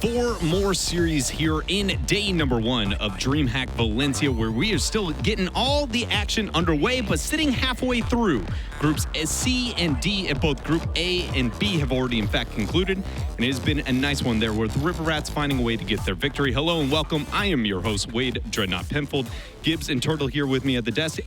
4 more series here in day number 1 of DreamHack Valencia, where we are still getting all the action underway, but sitting halfway through. Groups C and D at both Group A and B have already, in fact, concluded, and it has been a nice one there with the River Rats finding a way to get their victory. Hello and welcome. I am your host, Wade Dreadnought Penfold. Gibbs and Turtle here with me at the desk.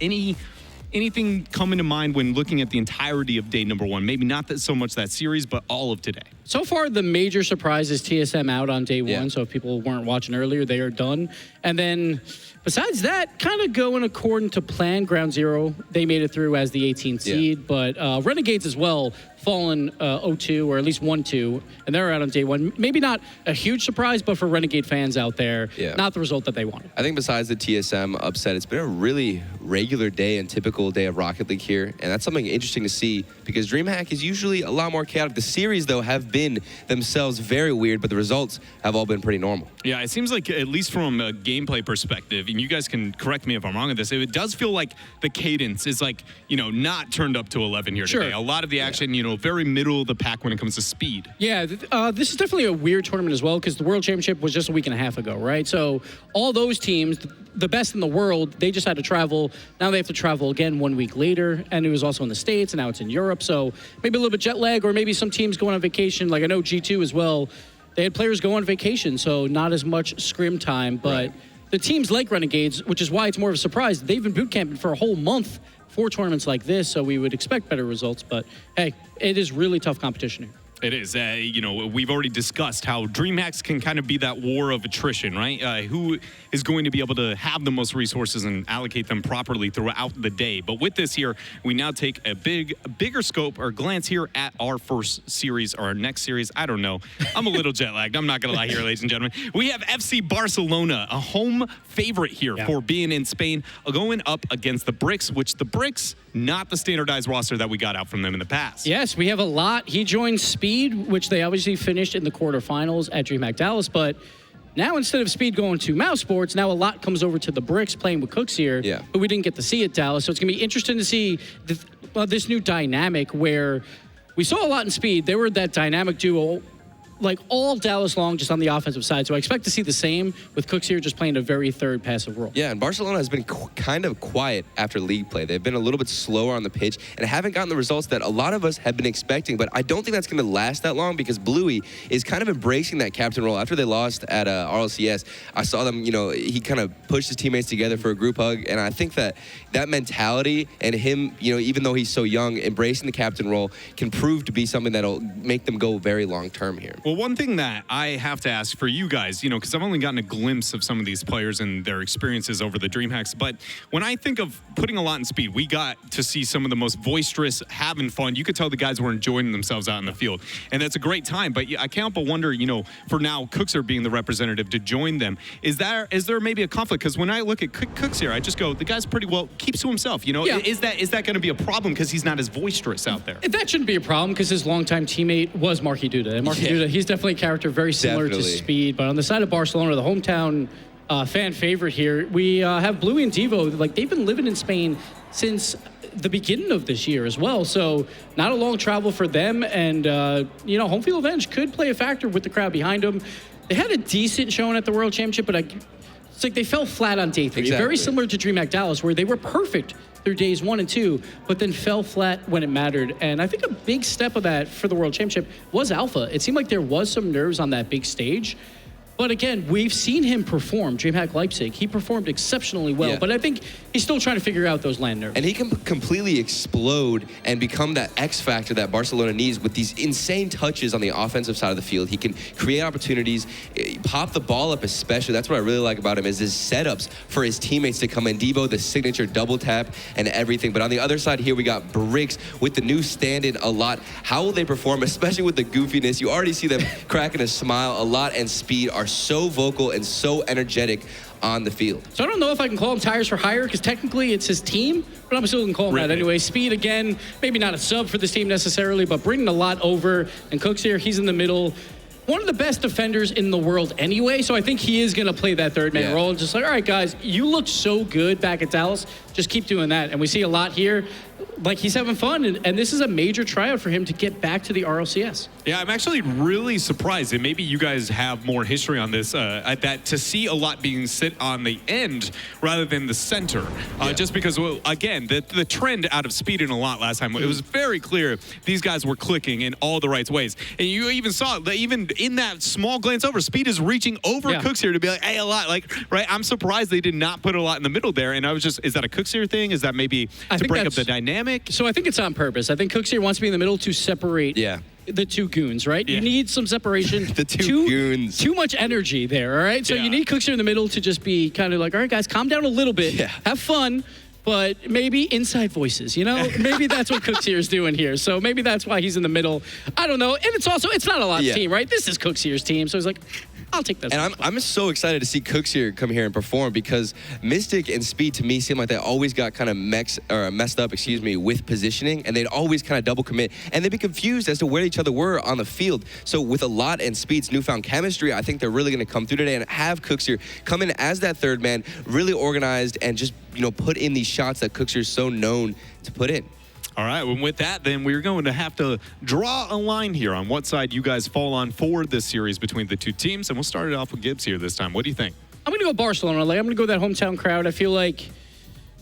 Anything coming to mind when looking at the entirety of day number 1? Maybe not so much that series, but all of today. So far, the major surprise is TSM out on day 1. So if people weren't watching earlier, they are done. And then besides that, kind of going according to plan, Ground Zero, they made it through as the 18th seed. But Renegades as well, fallen 0-2 or at least 1-2, and they're out on day 1. Maybe not a huge surprise, but for Renegade fans out there, not the result that they wanted. I think besides the TSM upset, it's been a really regular day and typical day of Rocket League here, and that's something interesting to see because DreamHack is usually a lot more chaotic. The series, though, have been themselves very weird, but the results have all been pretty normal. Yeah, it seems like, at least from a gameplay perspective, and you guys can correct me if I'm wrong on this, it does feel like the cadence is like, not turned up to 11 here today. A lot of the action, very middle of the pack when it comes to speed. Yeah, this is definitely a weird tournament as well because the World Championship was just a week and a half ago, right? So all those teams, the best in the world, they just had to travel. Now they have to travel again 1 week later, and it was also in the States, and now it's in Europe. So maybe a little bit jet lag, or maybe some teams going on vacation. Like I know G2 as well, they had players go on vacation, so not as much scrim time. But the teams like Renegades, which is why it's more of a surprise, they've been boot camping for a whole month for tournaments like this, so we would expect better results. But hey, it is really tough competition here. It is. We've already discussed how DreamHacks can kind of be that war of attrition, right? Who is going to be able to have the most resources and allocate them properly throughout the day? But with this here, we now take a bigger scope or glance here at our first series or our next series. I don't know. I'm a little jet lagged. I'm not going to lie here, ladies and gentlemen. We have FC Barcelona, a home favorite here for being in Spain, going up against the Bricks, which the Bricks, not the standardized roster that we got out from them in the past. Yes, we have a lot. He joined Speed, which they obviously finished in the quarterfinals at DreamHack Dallas, but now instead of Speed going to Mouse Sports, now a lot comes over to the Bricks playing with Cooks here, who we didn't get to see at Dallas. So it's going to be interesting to see this new dynamic where we saw a lot in Speed. They were that dynamic duo like all Dallas long, just on the offensive side. So I expect to see the same with Cooks here just playing a very third passive role. Yeah, and Barcelona has been kind of quiet after league play. They've been a little bit slower on the pitch and haven't gotten the results that a lot of us have been expecting, but I don't think that's going to last that long because Bluey is kind of embracing that captain role. After they lost at RLCS, I saw them, he kind of pushed his teammates together for a group hug, and I think that mentality and him, even though he's so young, embracing the captain role can prove to be something that'll make them go very long term here. Well, one thing that I have to ask for you guys, because I've only gotten a glimpse of some of these players and their experiences over the DreamHacks, but when I think of putting a lot in Speed, we got to see some of the most boisterous, having fun. You could tell the guys were enjoying themselves out in the field, and that's a great time. But I can't but wonder, for now, Cooks are being the representative to join them. Is there maybe a conflict? Because when I look at Cooks here, I just go, the guy's pretty well keeps to himself. Is that going to be a problem because he's not as boisterous out there? That shouldn't be a problem because his longtime teammate was Marky Duda, and Marky Duda, he's definitely a character very similar to Speed. But on the side of Barcelona, the hometown fan favorite here, we have Bluey and Devo. Like, they've been living in Spain since the beginning of this year as well. So not a long travel for them. And, home field advantage could play a factor with the crowd behind them. They had a decent showing at the World Championship, but it's like they fell flat on day 3. Very similar to DreamHack Dallas, where they were perfect through days 1 and 2, but then fell flat when it mattered. And I think a big step of that for the World Championship was Alpha. It seemed like there was some nerves on that big stage. But again, we've seen him perform, DreamHack Leipzig. He performed exceptionally well, but I think he's still trying to figure out those land nerves. And he can completely explode and become that X factor that Barcelona needs with these insane touches on the offensive side of the field. He can create opportunities, pop the ball up especially. That's what I really like about him is his setups for his teammates to come in. Devo, the signature double tap and everything. But on the other side here, we got Bricks with the new stand-in a lot. How will they perform, especially with the goofiness? You already see them cracking a smile a lot, and Speed are so vocal and so energetic on the field. So I don't know if I can call him tires for hire because technically it's his team, but I'm still going to call him that anyway. Speed, again, maybe not a sub for this team necessarily, but bringing a lot over. And Cooks here, he's in the middle. One of the best defenders in the world anyway, so I think he is going to play that third man role. Just like, all right, guys, you look so good back at Dallas. Just keep doing that. And we see a lot here. like he's having fun, and this is a major tryout for him to get back to the RLCS. Yeah, I'm actually really surprised, and maybe you guys have more history on this, that to see a lot being sit on the end rather than the center. Just because, well, again, the trend out of speed in a lot last time, it was very clear these guys were clicking in all the right ways. And you even saw, that even in that small glance over, speed is reaching over Cooks here to be like, hey, a lot. Like, right, I'm surprised they did not put a lot in the middle there. And I was just, is that a Cooks here thing? Is that maybe to break up the dynamic? So I think it's on purpose. I think Cooks here wants to be in the middle to separate the two goons, right? You need some separation. The two goons. Too much energy there, all right? So you need Cooks here in the middle to just be kind of like, all right, guys, calm down a little bit. Have fun. But maybe inside voices, you know? Maybe that's what Cooks here is doing here. So maybe that's why he's in the middle. I don't know. And it's also, it's not a lot's team, right? This is Cooks here's team. So he's like, I'll take this. And I'm so excited to see Cooks here come here and perform, because Mystic and Speed to me seem like they always got kind of messed up, with positioning, and they'd always kind of double commit, and they'd be confused as to where each other were on the field. So with a lot and Speed's newfound chemistry, I think they're really going to come through today and have Cooks here come in as that third man, really organized, and just put in these shots that Cooks here is so known to put in. All right, well, with that, then we're going to have to draw a line here on what side you guys fall on for this series between the two teams. And we'll start it off with Gibbs here this time. What do you think? I'm going to go Barcelona. I'm going to go that hometown crowd. I feel like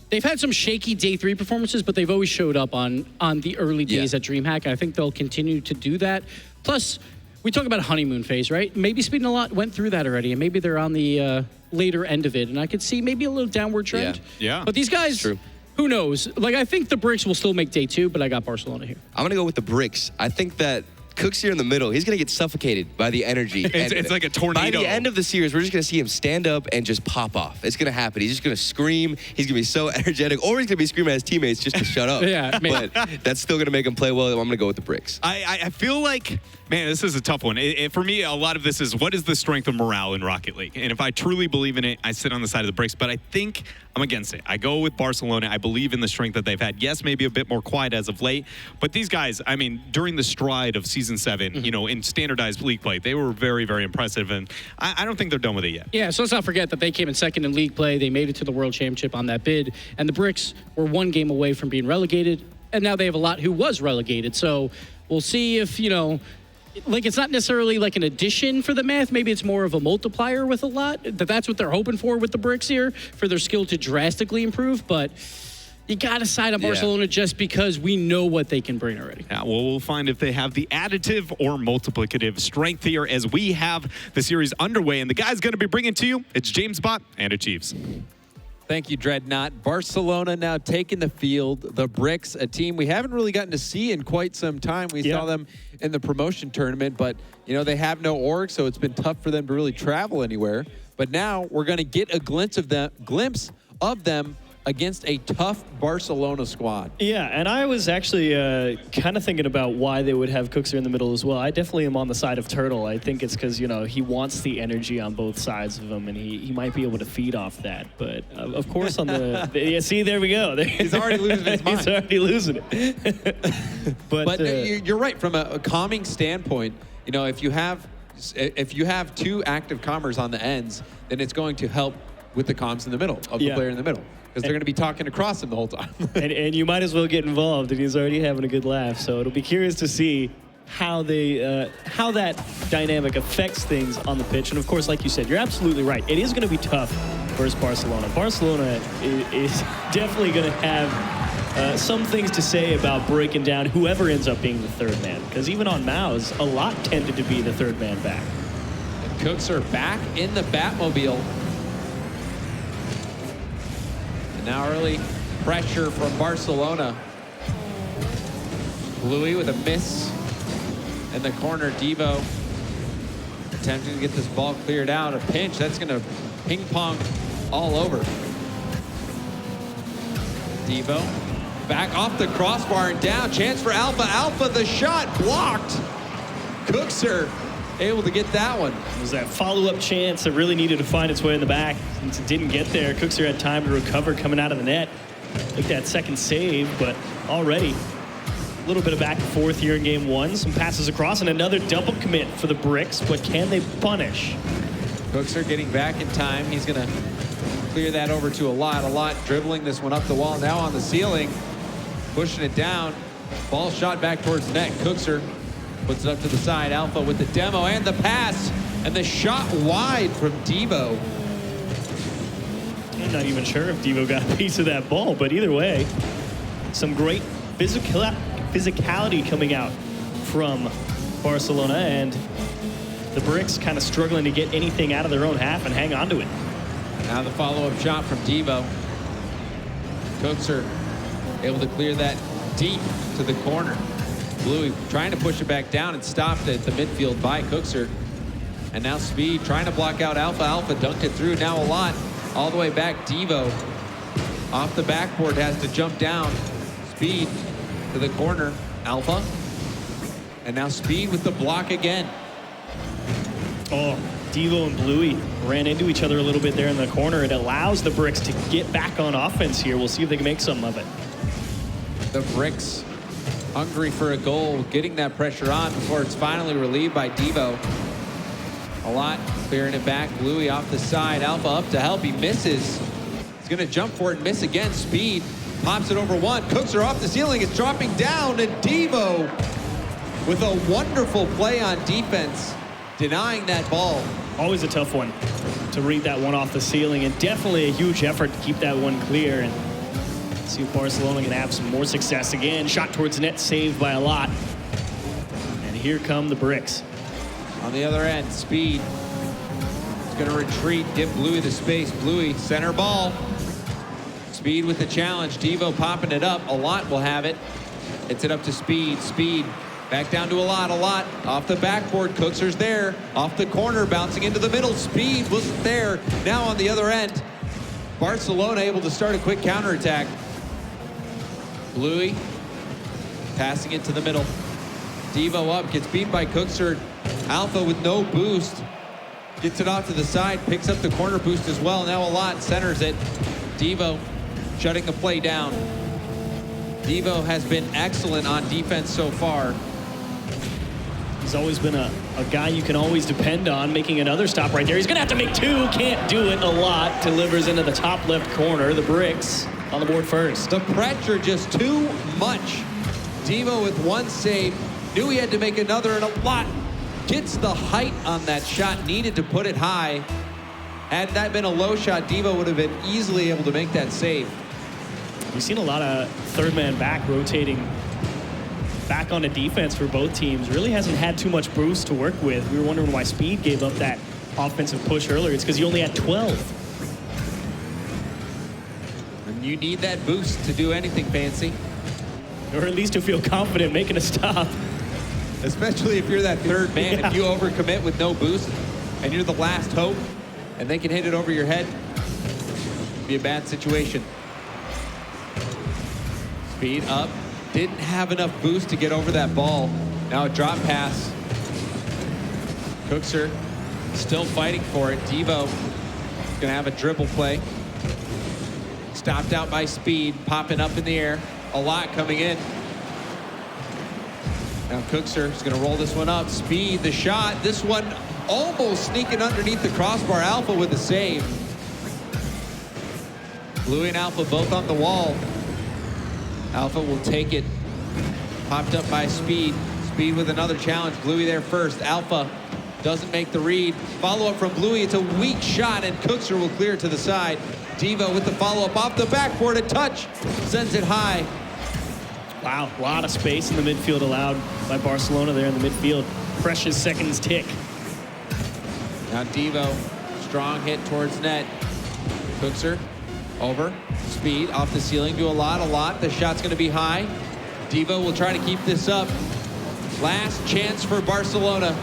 they've had some shaky day 3 performances, but they've always showed up on the early days at DreamHack. I think they'll continue to do that. Plus, we talk about honeymoon phase, right? Maybe Speed and a lot went through that already, and maybe they're on the later end of it. And I could see maybe a little downward trend. Yeah. But these guys... True. Who knows? Like, I think the Bricks will still make day 2, but I got Barcelona here. I'm going to go with the Bricks. I think that Cooks here in the middle, he's going to get suffocated by the energy. It's like a tornado. By the end of the series, we're just going to see him stand up and just pop off. It's going to happen. He's just going to scream. He's going to be so energetic, or he's going to be screaming at his teammates just to shut up. But that's still going to make him play well. I'm going to go with the Bricks. I feel like, man, this is a tough one. For me, a lot of this is, what is the strength of morale in Rocket League? And if I truly believe in it, I sit on the side of the Bricks. But I think I'm against it. I go with Barcelona. I believe in the strength that they've had. Yes, maybe a bit more quiet as of late. But these guys, I mean, during the stride of Season 7, in standardized league play, they were very, very impressive. And I don't think they're done with it yet. Yeah, so let's not forget that they came in second in league play. They made it to the World Championship on that bid. And the Bricks were 1 game away from being relegated. And now they have a lot who was relegated. So we'll see if, like, it's not necessarily like an addition for the math. Maybe it's more of a multiplier with a lot. That's what they're hoping for with the Bricks here, for their skill to drastically improve. But you got to side on Barcelona just because we know what they can bring already. Yeah, well, we'll find if they have the additive or multiplicative strength here as we have the series underway. And the guy's going to be bringing to you, it's James Bott and Achieves. Thank you, Dreadnought. Barcelona now taking the field. The Bricks, a team we haven't really gotten to see in quite some time. We saw them in the promotion tournament, but they have no org, so it's been tough for them to really travel anywhere. But now we're going to get a glimpse of them against a tough Barcelona squad. Yeah, and I was actually kind of thinking about why they would have Cooks here in the middle as well. I definitely am on the side of Turtle. I think it's because, he wants the energy on both sides of him, and he might be able to feed off that. But, of course, on the... see, there we go. He's already losing his mind. He's already losing it. but you're right. From a calming standpoint, if you have 2 active commers on the ends, then it's going to help with the comms in the middle of the player in the middle. Because they're going to be talking across him the whole time. and you might as well get involved, and he's already having a good laugh. So it'll be curious to see how that dynamic affects things on the pitch. And of course, like you said, you're absolutely right. It is going to be tough versus Barcelona. Barcelona is definitely going to have some things to say about breaking down whoever ends up being the third man. Because even on Maus, a lot tended to be the third man back. And Cooks are back in the Batmobile. Now early pressure from Barcelona. Bluey with a miss in the corner. Devo attempting to get this ball cleared out. A pinch, that's going to ping pong all over. Devo back off the crossbar and down. Chance for Alpha. Alpha, the shot blocked. Cookser able to get that one. It was that follow-up chance that really needed to find its way in the back. Since it didn't get there, Cookser had time to recover coming out of the net. Make that second save, but already a little bit of back and forth here in game 1. Some passes across and another double commit for the Bricks, but can they punish? Cookser getting back in time. He's going to clear that over to a lot dribbling this one up the wall. Now on the ceiling. pushing it down. Ball shot back towards net. Cookser puts it up to the side. Alpha with the demo and the pass. And the shot wide from Devo. I'm not even sure if Devo got a piece of that ball, but either way, some great physicality coming out from Barcelona, and the Bricks kind of struggling to get anything out of their own half and hang on to it. Now the follow-up shot from Devo. Cookser able to clear that deep to the corner. Bluey trying to push it back down and stopped at the midfield by Cookser. And now Speed trying to block out Alpha. Alpha dunked it through. Now a lot all the way back. Devo off the backboard has to jump down. Speed to the corner. Alpha. And now Speed with the block again. Oh, Devo and Bluey ran into each other a little bit there in the corner. It allows the Bricks to get back on offense here. We'll see if they can make something of it. The Bricks hungry for a goal, getting that pressure on before it's finally relieved by Devo. A lot clearing it back. Bluey off the side. Alpha up to help. He misses. He's going to jump for it and miss again. Speed pops it over one. Cookser off the ceiling. It's dropping down. And Devo with a wonderful play on defense, denying that ball. Always a tough one to read that one off the ceiling, and definitely a huge effort to keep that one clear. And see if Barcelona can have some more success again. Shot towards net, saved by a lot. And here come the Bricks. On the other end, Speed is going to retreat, give Bluey the space. Bluey, center ball. Speed with the challenge. Devo popping it up. A lot will have it. Hits it up to Speed. Speed back down to a lot. Off the backboard. Cookser's there. Off the corner, bouncing into the middle. Speed wasn't there. Now on the other end, Barcelona able to start a quick counterattack. Bluey passing it to the middle. Devo up, gets beat by Cookser. Alpha with no boost. Gets it off to the side, picks up the corner boost as well. Now a lot centers it. Devo shutting the play down. Devo has been excellent on defense so far. He's always been a guy you can always depend on, making another stop right there. He's gonna have to make two, can't do it. A lot delivers into the top left corner. The Bricks on the board first. The pressure just too much. Devo with one save, knew he had to make another, and a lot gets the height on that shot, needed to put it high. Had that been a low shot, Devo would have been easily able to make that save. We've seen a lot of third man back rotating back onto defense for both teams. Really hasn't had too much boost to work with. We were wondering why Speed gave up that offensive push earlier. It's because he only had 12. And you need that boost to do anything fancy. Or at least to feel confident making a stop. Especially if you're that third man. Yeah. If you overcommit with no boost and you're the last hope and they can hit it over your head, it'd be a bad situation. Speed up. Didn't have enough boost to get over that ball. Now a drop pass. Cookser still fighting for it. Devo is gonna have a dribble play. Stopped out by Speed, popping up in the air. A lot coming in. Now Cookser is gonna roll this one up. Speed, the shot. This one almost sneaking underneath the crossbar. Alpha with the save. Bluey and Alpha both on the wall. Alpha will take it. Popped up by Speed. Speed with another challenge. Bluey there first. Alpha doesn't make the read. Follow-up from Bluey. It's a weak shot, and Cookser will clear it to the side. Devo with the follow-up off the backboard. A touch. Sends it high. Wow, a lot of space in the midfield allowed by Barcelona there in the midfield. Precious seconds tick. Now Devo, strong hit towards net. Cookser over. Speed off the ceiling to a lot. The shot's going to be high. Devo will try to keep this up. Last chance for Barcelona.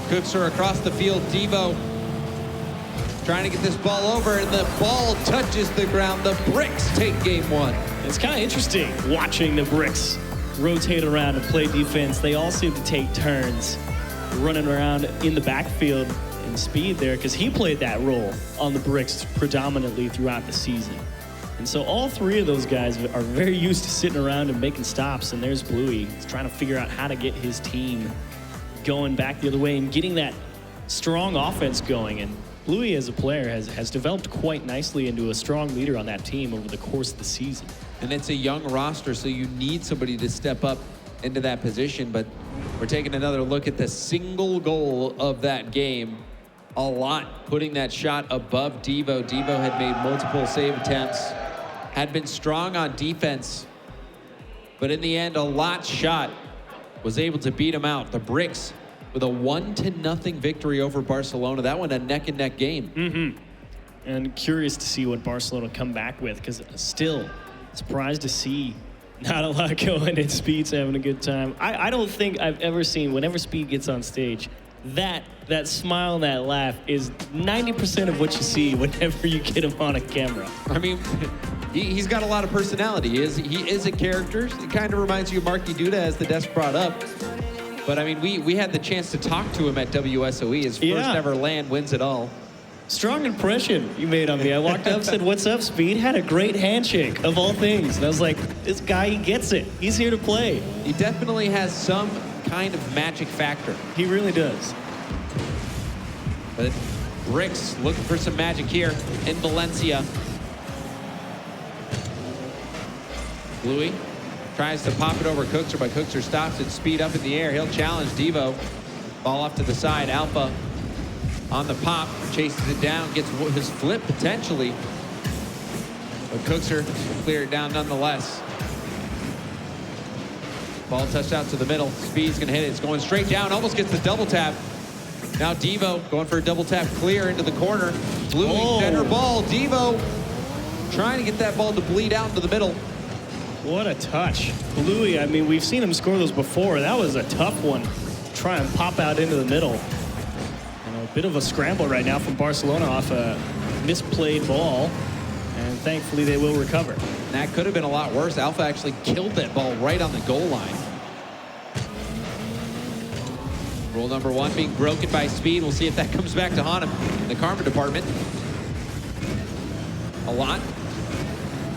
Cookser across the field. Devo trying to get this ball over, and the ball touches the ground. The Bricks take game one. It's kind of interesting watching the Bricks rotate around and play defense. They all seem to take turns running around in the backfield in Speed there, because he played that role on the Bricks predominantly throughout the season. And so all three of those guys are very used to sitting around and making stops, and there's Bluey. He's trying to figure out how to get his team going back the other way and getting that strong offense going. And Bluey as a player has developed quite nicely into a strong leader on that team over the course of the season. And it's a young roster, so you need somebody to step up into that position. But we're taking another look at the single goal of that game. A lot putting that shot above Devo. Devo had made multiple save attempts, had been strong on defense, but in the end, a lot shot was able to beat him out. The Bricks with a 1-0 victory over Barcelona. That one a neck-and-neck game. And curious to see what Barcelona come back with, because still surprised to see not a lot going and Speed's having a good time. I don't think I've ever seen, whenever Speed gets on stage, that smile and that laugh is 90% of what you see whenever you get him on a camera. I mean, he's got a lot of personality. He is a character. It kind of reminds you of Marky Duda, as the desk brought up. But I mean, we had the chance to talk to him at WSOE. His first ever LAN wins it all. Strong impression you made on me. I walked up, said, "What's up, Speed?" Had a great handshake, of all things. And I was like, this guy, he gets it. He's here to play. He definitely has some kind of magic factor. He really does. But Bricks looking for some magic here in Valencia. Bluey tries to pop it over Cookser, but Cookser stops it. Speed up in the air. He'll challenge Devo. Ball off to the side. Alpha on the pop, chases it down, gets his flip potentially. But Cookser clear it down nonetheless. Ball touched out to the middle. Speed's gonna hit it. It's going straight down, almost gets the double tap. Now Devo going for a double tap clear into the corner. Bluey, center ball. Devo trying to get that ball to bleed out into the middle. What a touch. Bluey, I mean, we've seen him score those before. That was a tough one. Try and pop out into the middle. And a bit of a scramble right now from Barcelona off a misplayed ball. And thankfully they will recover. That could have been a lot worse. Alpha actually killed that ball right on the goal line. Rule number 1 being broken by Speed. We'll see if that comes back to haunt him in the karma department. A lot.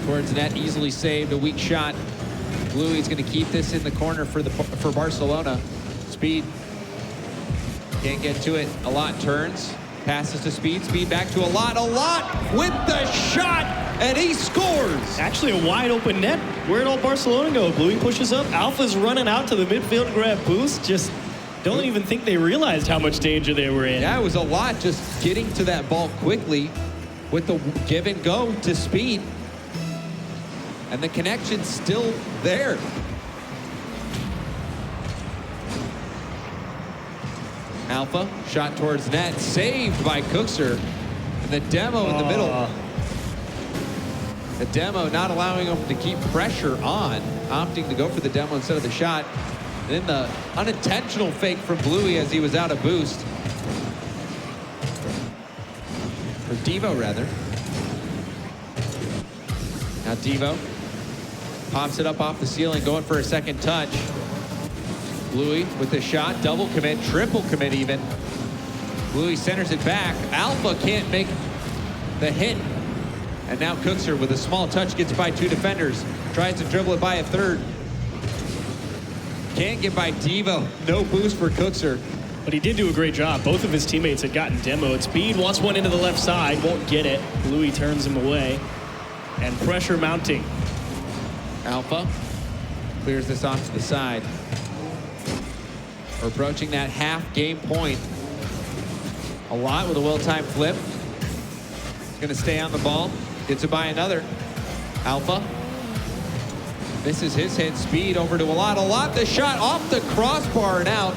Towards net, easily saved, a weak shot. Bluey's going to keep this in the corner for Barcelona. Speed can't get to it. A lot turns, passes to Speed. Speed back to a lot with the shot, and he scores. Actually, a wide open net. Where'd all Barcelona go? Bluey pushes up. Alpha's running out to the midfield to grab boost. Just don't even think they realized how much danger they were in. Yeah, it was a lot just getting to that ball quickly with the give and go to Speed. And the connection's still there. Alpha, shot towards net, saved by Cookser. And the demo in the middle. The demo not allowing him to keep pressure on, opting to go for the demo instead of the shot. And then the unintentional fake from Bluey as he was out of boost. Or Devo, rather. Now Devo pops it up off the ceiling, going for a second touch. Bluey with the shot, double commit, triple commit even. Bluey centers it back. Alpha can't make the hit. And now Cookser with a small touch gets by 2 defenders. Tries to dribble it by a third. Can't get by Devo. No boost for Cookser. But he did do a great job. Both of his teammates had gotten demoed. Speed wants one into the left side, won't get it. Bluey turns him away. And pressure mounting. Alpha clears this off to the side. We're approaching that half game point. A lot with a well-timed flip. He's going to stay on the ball. Gets it by another. Alpha misses his hit. Speed over to a lot. The shot off the crossbar and out.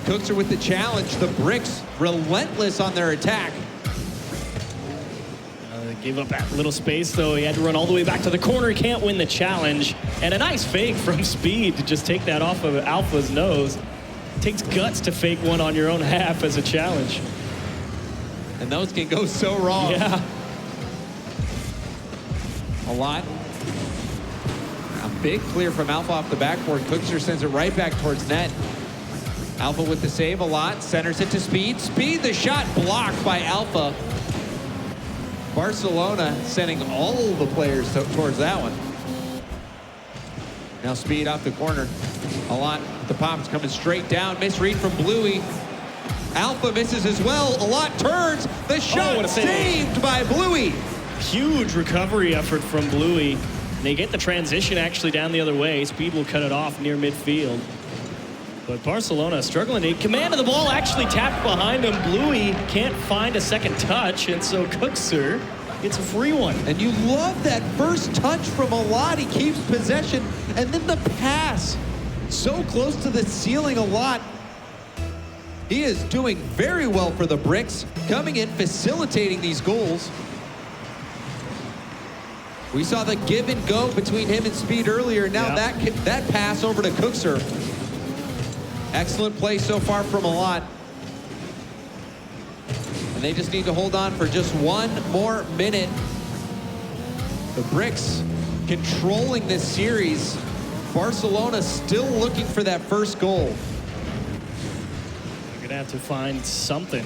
Cookser with the challenge. The Bricks relentless on their attack. Gave up that little space, though. He had to run all the way back to the corner. He can't win the challenge. And a nice fake from Speed to just take that off of Alpha's nose. It takes guts to fake one on your own half as a challenge. And those can go so wrong. Yeah. A lot. A big clear from Alpha off the backboard. Cookser sends it right back towards net. Alpha with the save, a lot. Centers it to Speed. Speed, the shot blocked by Alpha. Barcelona sending all the players towards that one. Now Speed off the corner. A lot. The pop's coming straight down. Misread from Bluey. Alpha misses as well. A lot turns. The shot saved by Bluey. Huge recovery effort from Bluey. And they get the transition actually down the other way. Speed will cut it off near midfield. But Barcelona struggling. They command of the ball actually tapped behind him. Bluey can't find a second touch, and so Cookser gets a free one. And you love that first touch from Alot. He keeps possession, and then the pass. So close to the ceiling, Alot. He is doing very well for the Bricks, coming in, facilitating these goals. We saw the give and go between him and Speed earlier. Now that pass over to Cookser. Excellent play so far from Alot. And they just need to hold on for just one more minute. The Bricks controlling this series. Barcelona still looking for that first goal. They're gonna have to find something.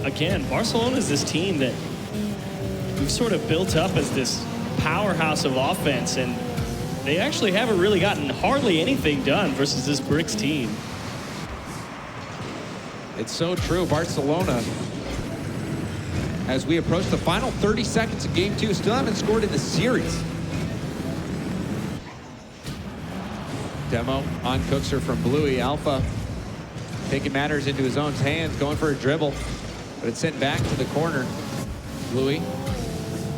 Again, Barcelona is this team that we've sort of built up as this powerhouse of offense, and they actually haven't really gotten hardly anything done versus this Bricks team. It's so true. Barcelona, as we approach the final 30 seconds of game 2, still haven't scored in the series. Demo on Cookser from Bluey. Alpha taking matters into his own hands, going for a dribble, but it's sent back to the corner. Bluey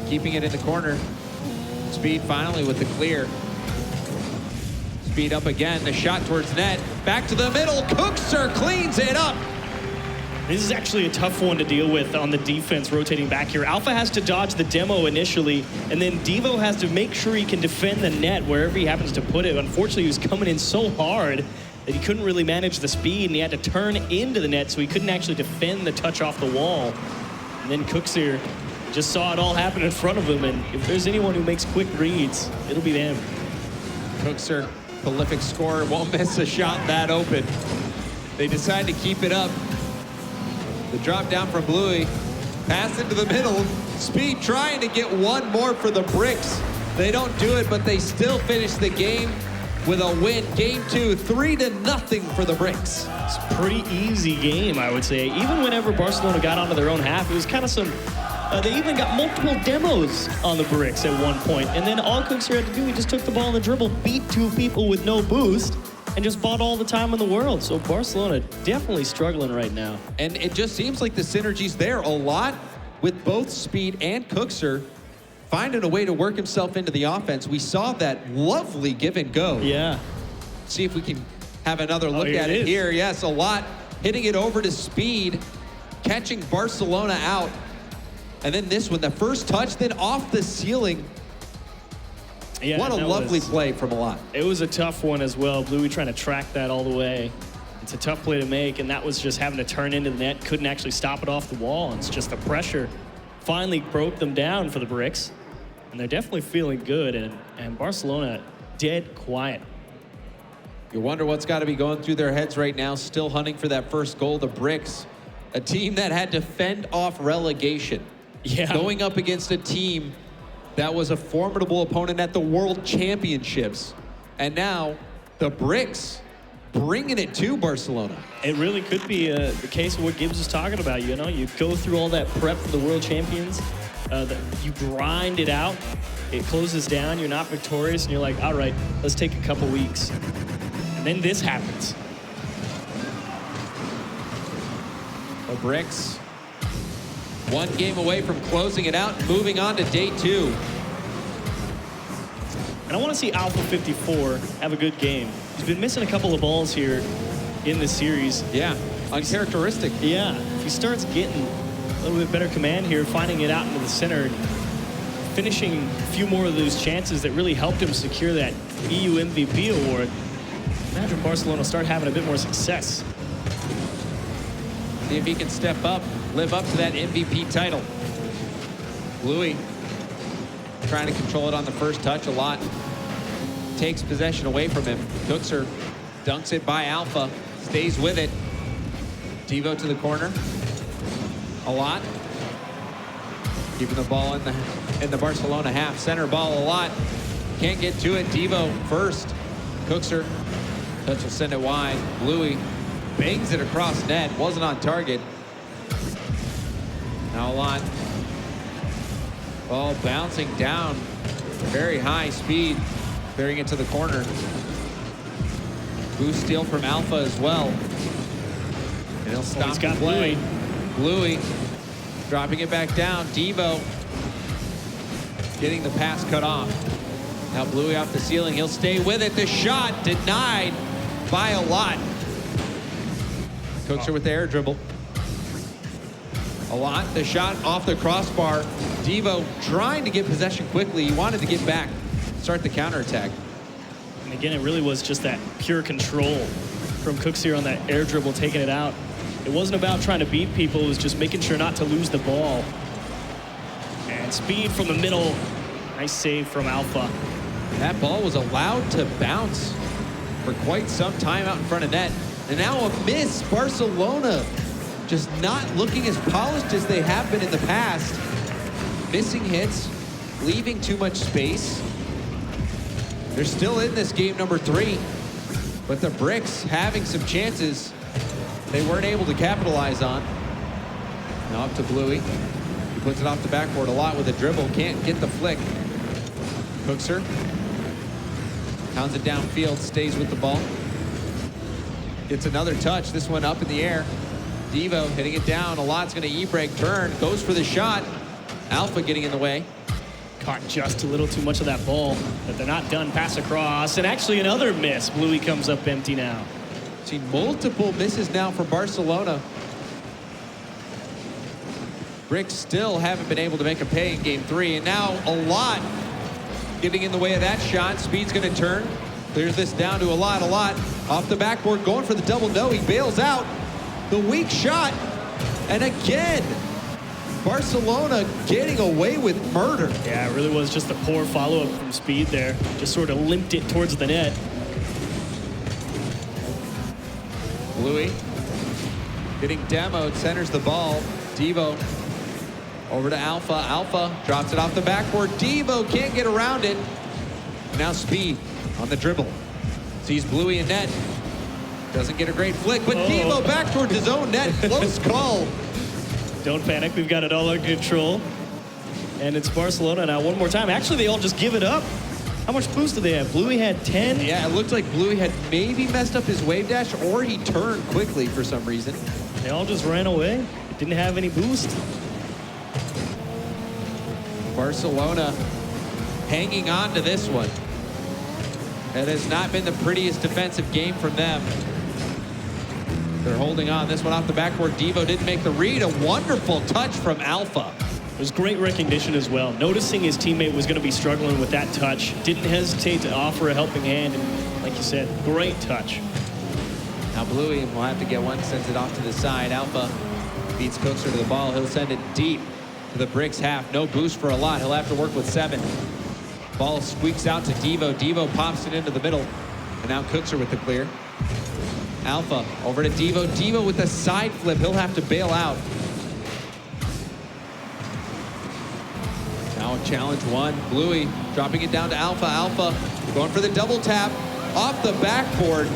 keeping it in the corner. Speed finally with the clear. Speed up again, the shot towards net. Back to the middle, Cookser cleans it up. This is actually a tough one to deal with on the defense rotating back here. Alpha has to dodge the demo initially, and then Devo has to make sure he can defend the net wherever he happens to put it. Unfortunately, he was coming in so hard that he couldn't really manage the speed, and he had to turn into the net, so he couldn't actually defend the touch off the wall. And then Cookser just saw it all happen in front of him, and if there's anyone who makes quick reads, it'll be them. Cookser, prolific scorer, won't miss a shot that open. They decide to keep it up. The drop down from Bluey, pass into the middle. Speed trying to get one more for the Bricks. They don't do it, but they still finish the game with a win. Game 2, 3-0 for the Bricks. It's a pretty easy game, I would say. Even whenever Barcelona got onto their own half, it was kind of some, they even got multiple demos on the Bricks at one point. And then all Cookser had to do, he just took the ball in the dribble, beat 2 people with no boost, and just bought all the time in the world. So Barcelona definitely struggling right now. And it just seems like the synergy's there a lot with both Speed and Cookser finding a way to work himself into the offense. We saw that lovely give and go. Yeah. See if we can have another look at it is. here. Yes, a lot hitting it over to Speed, catching Barcelona out. And then this one, the first touch, then off the ceiling. Yeah, what a lovely play from Alot. It was a tough one as well. Bluey trying to track that all the way. It's a tough play to make, and that was just having to turn into the net. Couldn't actually stop it off the wall. It's just the pressure finally broke them down for the Bricks. And they're definitely feeling good, and Barcelona dead quiet. You wonder what's got to be going through their heads right now, still hunting for that first goal. The Bricks, a team that had to fend off relegation. Yeah. Going up against a team that was a formidable opponent at the World Championships. And now the Bricks bringing it to Barcelona. It really could be the case of what Gibbs was talking about. You know, you go through all that prep for the World Champions, you grind it out, it closes down, you're not victorious, and you're like, all right, let's take a couple weeks. And then this happens. The Bricks, one game away from closing it out, moving on to day 2. And I want to see Alpha 54 have a good game. He's been missing a couple of balls here in this series. Yeah, uncharacteristic. Yeah, if he starts getting a little bit better command here, finding it out into the center, finishing a few more of those chances that really helped him secure that EU MVP award, imagine Barcelona will start having a bit more success. See if he can step up, live up to that MVP title. Bluey trying to control it on the first touch a lot. Takes possession away from him. Cookser dunks it by Alpha, stays with it. Devo to the corner. A lot. Keeping the ball in the Barcelona half. Center ball a lot. Can't get to it. Devo first. Cookser. Touch will send it wide. Bluey bangs it across net. Wasn't on target. Now a lot. Ball bouncing down Very high speed, clearing it to the corner. Boost steal from Alpha as well. And he'll stop he's got the play. Bluey dropping it back down. Devo getting the pass cut off. Now Bluey off the ceiling. He'll stay with it. The shot denied by a lot. Cooks her with the air dribble. A lot. The shot off the crossbar. Devo trying to get possession quickly. He wanted to get back, start the counterattack. And again, it really was just that pure control from Cooks here on that air dribble, taking it out. It wasn't about trying to beat people. It was just making sure not to lose the ball. And speed from the middle. Nice save from Alpha. That ball was allowed to bounce for quite some time out in front of net. And now a miss. Barcelona just not looking as polished as they have been in the past. Missing hits, leaving too much space. They're still in this game number 3, but the Bricks having some chances they weren't able to capitalize on. Now up to Bluey. He puts it off the backboard a lot with a dribble. Can't get the flick. Cooks her. Pounds it downfield, stays with the ball. Gets another touch, this one up in the air. Devo hitting it down. A lot's going to e-break, turn, goes for the shot. Alpha getting in the way. Caught just a little too much of that ball, but they're not done. Pass across, and actually another miss. Bluey comes up empty now. Seen multiple misses now for Barcelona. Bricks still haven't been able to make a pay in game 3, and now a lot getting in the way of that shot. Speed's going to turn. Clears this down to a lot. Off the backboard, going for the double no. He bails out. The weak shot. And again, Barcelona getting away with murder. Yeah, it really was just a poor follow-up from Speed there. Just sort of limped it towards the net. Bluey getting demoed, centers the ball. Devo over to Alpha. Alpha drops it off the backboard. Devo can't get around it. Now Speed on the dribble. Sees Bluey in net. Doesn't get a great flick, but Devo back towards his own net. Close call. Don't panic. We've got it all under control. And it's Barcelona now one more time. Actually, they all just give it up. How much boost do they have? Bluey had 10. Yeah, it looked like Bluey had maybe messed up his wave dash, or he turned quickly for some reason. They all just ran away. It didn't have any boost. Barcelona hanging on to this one. It has not been the prettiest defensive game from them. They're holding on. This one off the backboard. Devo didn't make the read. A wonderful touch from Alpha. It was great recognition as well. Noticing his teammate was going to be struggling with that touch. Didn't hesitate to offer a helping hand. And like you said, great touch. Now Bluey will have to get one. Sends it off to the side. Alpha beats Cookser to the ball. He'll send it deep to the Bricks half. No boost for a lot. He'll have to work with 7. Ball squeaks out to Devo. Devo pops it into the middle. And now Cookser with the clear. Alpha over to Devo. Devo with a side flip. He'll have to bail out. Now challenge 1. Bluey dropping it down to Alpha. Alpha going for the double tap off the backboard.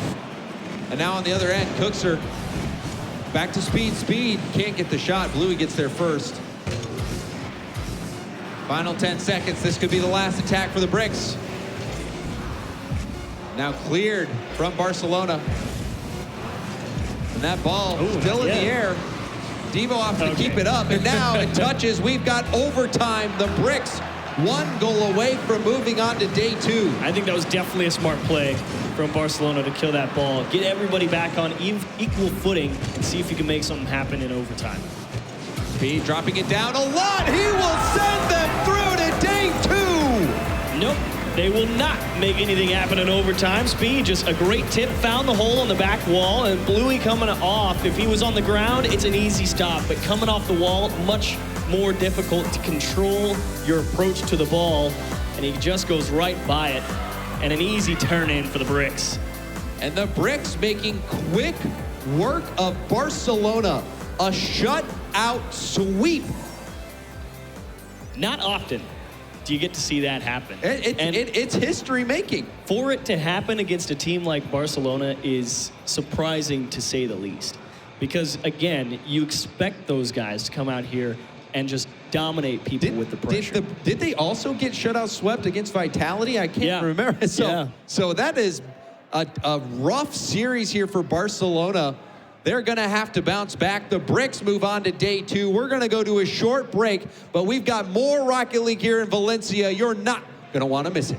And now on the other end, Cookser back to Speed. Speed can't get the shot. Bluey gets there first. Final 10 seconds. This could be the last attack for the Bricks. Now cleared from Barcelona. And that ball still in the air. Devo opts to keep it up. And now it touches. We've got overtime. The Bricks 1 goal away from moving on to day 2. I think that was definitely a smart play from Barcelona to kill that ball. Get everybody back on equal footing and see if you can make something happen in overtime. Speed dropping it down a lot. He will send them through to day 2. Nope. They will not make anything happen in overtime. Speed, just a great tip, found the hole on the back wall, and Bluey coming off. If he was on the ground, it's an easy stop, but coming off the wall, much more difficult to control your approach to the ball, and he just goes right by it, and an easy turn in for the Bricks. And the Bricks making quick work of Barcelona. A shutout sweep. Not often do you get to see that happen. It's history making. For it to happen against a team like Barcelona is surprising to say the least. Because again, you expect those guys to come out here and just dominate people with the pressure. Did they also get shutout swept against Vitality? I can't remember. So that is a rough series here for Barcelona. They're going to have to bounce back. The Bricks move on to day 2. We're going to go to a short break, but we've got more Rocket League here in Valencia. You're not going to want to miss it.